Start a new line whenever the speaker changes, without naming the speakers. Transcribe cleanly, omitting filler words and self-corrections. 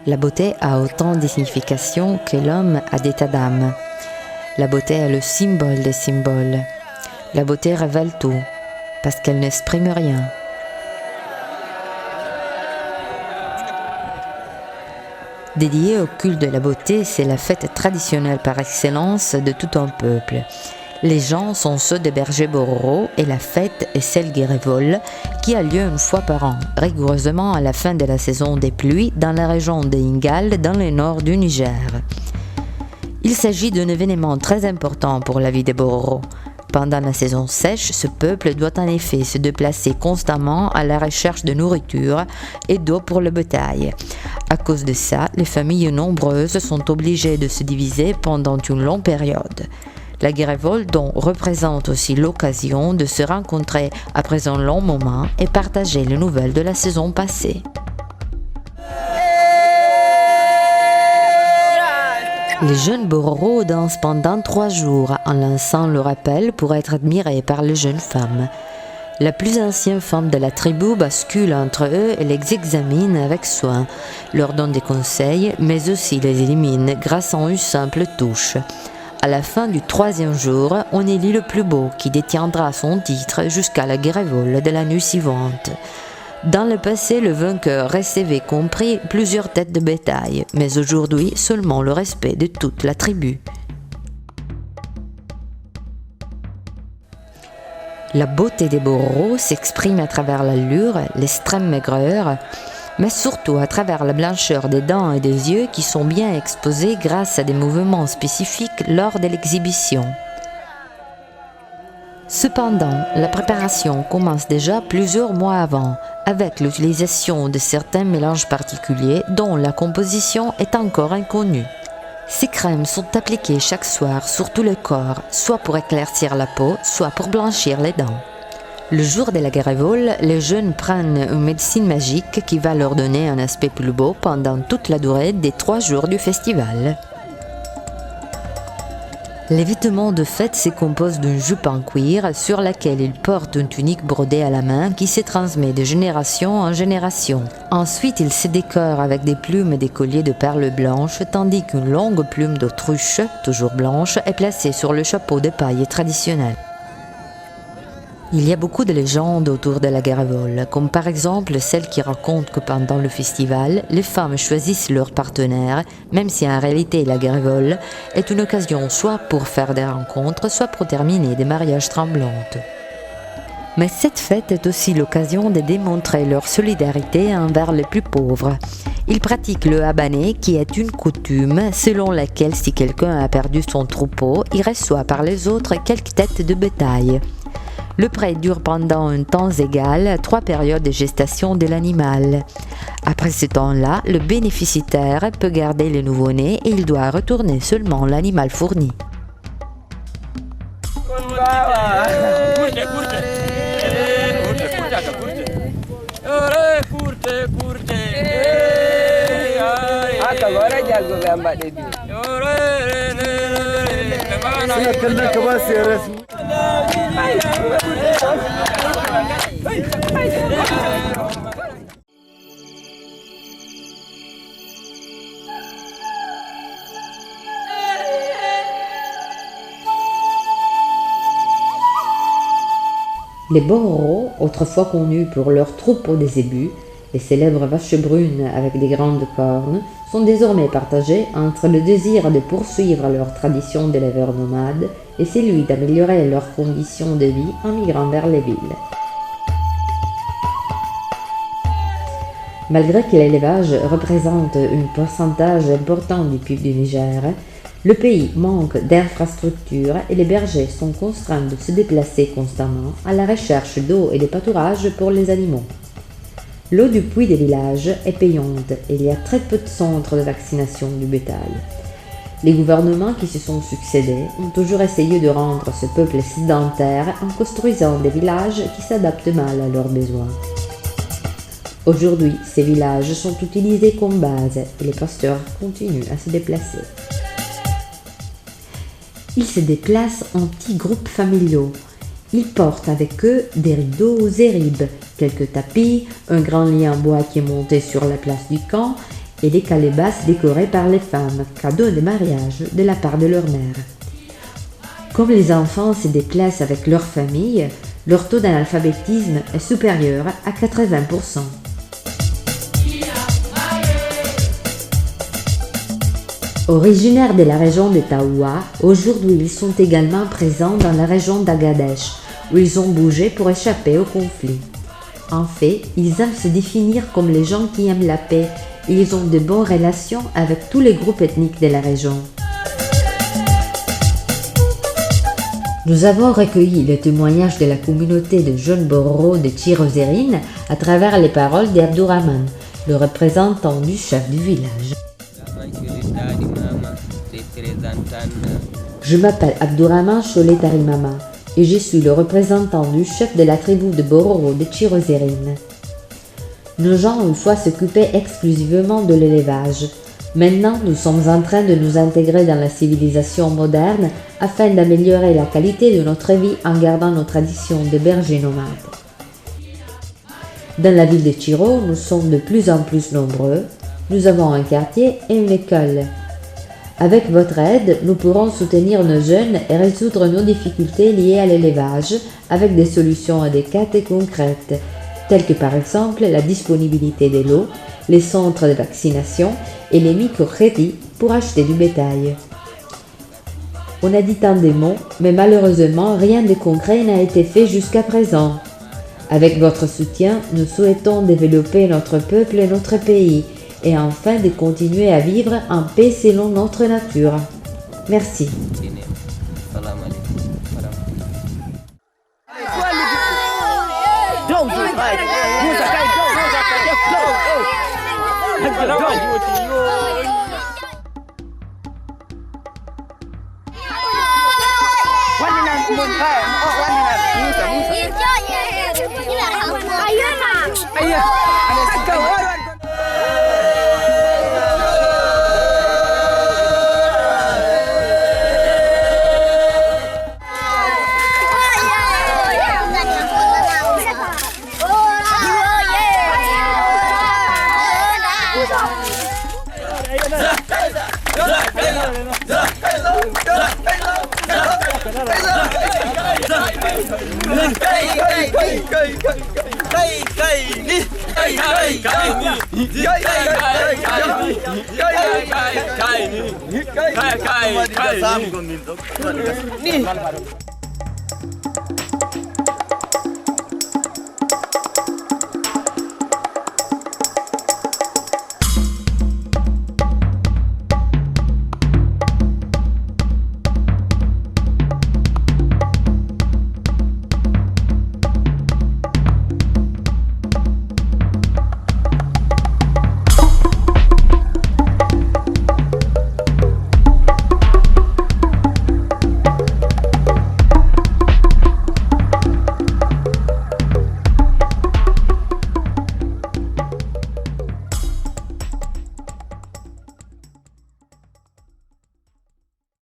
La beauté a autant de significations que l'homme a d'état d'âme. La beauté est le symbole des symboles. La beauté révèle tout, parce qu'elle n'exprime rien. Dédiée au culte de la beauté, c'est la fête traditionnelle par excellence de tout un peuple. Les gens sont ceux des bergers Bororo et la fête est celle Guérévol qui a lieu une fois par an, rigoureusement à la fin de la saison des pluies dans la région de Ingal dans le nord du Niger. Il s'agit d'un événement très important pour la vie des Bororo. Pendant la saison sèche, ce peuple doit en effet se déplacer constamment à la recherche de nourriture et d'eau pour le bétail. À cause de ça, les familles nombreuses sont obligées de se diviser pendant une longue période. La Guérévol donc représente aussi l'occasion de se rencontrer après un long moment et partager les nouvelles de la saison passée. Les jeunes Bororo dansent pendant 3 jours en lançant le rappel pour être admirés par les jeunes femmes. La plus ancienne femme de la tribu bascule entre eux et les examine avec soin, leur donne des conseils, mais aussi les élimine grâce à une simple touche. À la fin du 3e jour, on élit le plus beau qui détiendra son titre jusqu'à la Guérévol de la nuit suivante. Dans le passé, le vainqueur recevait compris plusieurs têtes de bétail, mais aujourd'hui seulement le respect de toute la tribu. La beauté des Bororo s'exprime à travers l'allure, l'extrême maigreur, mais surtout à travers la blancheur des dents et des yeux qui sont bien exposés grâce à des mouvements spécifiques lors de l'exhibition. Cependant, la préparation commence déjà plusieurs mois avant, avec l'utilisation de certains mélanges particuliers dont la composition est encore inconnue. Ces crèmes sont appliquées chaque soir sur tout le corps, soit pour éclaircir la peau, soit pour blanchir les dents. Le jour de la Guérévol, les jeunes prennent une médecine magique qui va leur donner un aspect plus beau pendant toute la durée des 3 jours du festival. Les vêtements de fête se composent d'une jupe en cuir sur laquelle ils portent une tunique brodée à la main qui se transmet de génération en génération. Ensuite, ils se décorent avec des plumes et des colliers de perles blanches, tandis qu'une longue plume d'autruche, toujours blanche, est placée sur le chapeau de paille traditionnel. Il y a beaucoup de légendes autour de la Guérévol, comme par exemple celle qui raconte que pendant le festival, les femmes choisissent leur partenaire, même si en réalité la Guérévol est une occasion soit pour faire des rencontres, soit pour terminer des mariages tremblantes. Mais cette fête est aussi l'occasion de démontrer leur solidarité envers les plus pauvres. Ils pratiquent le habané, qui est une coutume selon laquelle si quelqu'un a perdu son troupeau, il reçoit par les autres quelques têtes de bétail. Le prêt dure pendant un temps égal à 3 périodes de gestation de l'animal. Après ce temps-là, le bénéficiaire peut garder le nouveau-né et il doit retourner seulement l'animal fourni. Les Bororo, autrefois connus pour leur troupeau des zébus, les célèbres vaches brunes avec des grandes cornes, sont désormais partagés entre le désir de poursuivre leur tradition d'éleveurs nomades et celui d'améliorer leurs conditions de vie en migrant vers les villes. Malgré que l'élevage représente un pourcentage important du PIB du Niger, le pays manque d'infrastructures et les bergers sont contraints de se déplacer constamment à la recherche d'eau et de pâturage pour les animaux. L'eau du puits des villages est payante et il y a très peu de centres de vaccination du bétail. Les gouvernements qui se sont succédés ont toujours essayé de rendre ce peuple sédentaire en construisant des villages qui s'adaptent mal à leurs besoins. Aujourd'hui, ces villages sont utilisés comme base et les pasteurs continuent à se déplacer. Ils se déplacent en petits groupes familiaux. Ils portent avec eux des rideaux aux zéribes, quelques tapis, un grand lit en bois qui est monté sur la place du camp et des calebasses décorées par les femmes, cadeaux de mariage de la part de leur mère. Comme les enfants se déplacent avec leur famille, leur taux d'analphabétisme est supérieur à 80%. Originaires de la région de Taoua, aujourd'hui ils sont également présents dans la région d'Agadèche, où ils ont bougé pour échapper au conflit. En fait, ils aiment se définir comme les gens qui aiment la paix et ils ont de bonnes relations avec tous les groupes ethniques de la région. Nous avons recueilli le témoignage de la communauté de jeunes Bororo de Chirozérine à travers les paroles d'Abdourahman, le représentant du chef du village. Je m'appelle Abdourahman Cholet Tarimama et je suis le représentant du chef de la tribu de Bororo de Chirozérine. Nos gens une fois s'occupaient exclusivement de l'élevage. Maintenant, nous sommes en train de nous intégrer dans la civilisation moderne afin d'améliorer la qualité de notre vie en gardant nos traditions de bergers nomades. Dans la ville de Chiro, nous sommes de plus en plus nombreux. Nous avons un quartier et une école. Avec votre aide, nous pourrons soutenir nos jeunes et résoudre nos difficultés liées à l'élevage avec des solutions adéquates et concrètes, telles que par exemple la disponibilité de l'eau, les centres de vaccination et les microcrédits pour acheter du bétail. On a dit tant de mots, mais malheureusement rien de concret n'a été fait jusqu'à présent. Avec votre soutien, nous souhaitons développer notre peuple et notre pays, et enfin de continuer à vivre en paix selon notre nature. Merci.
Ni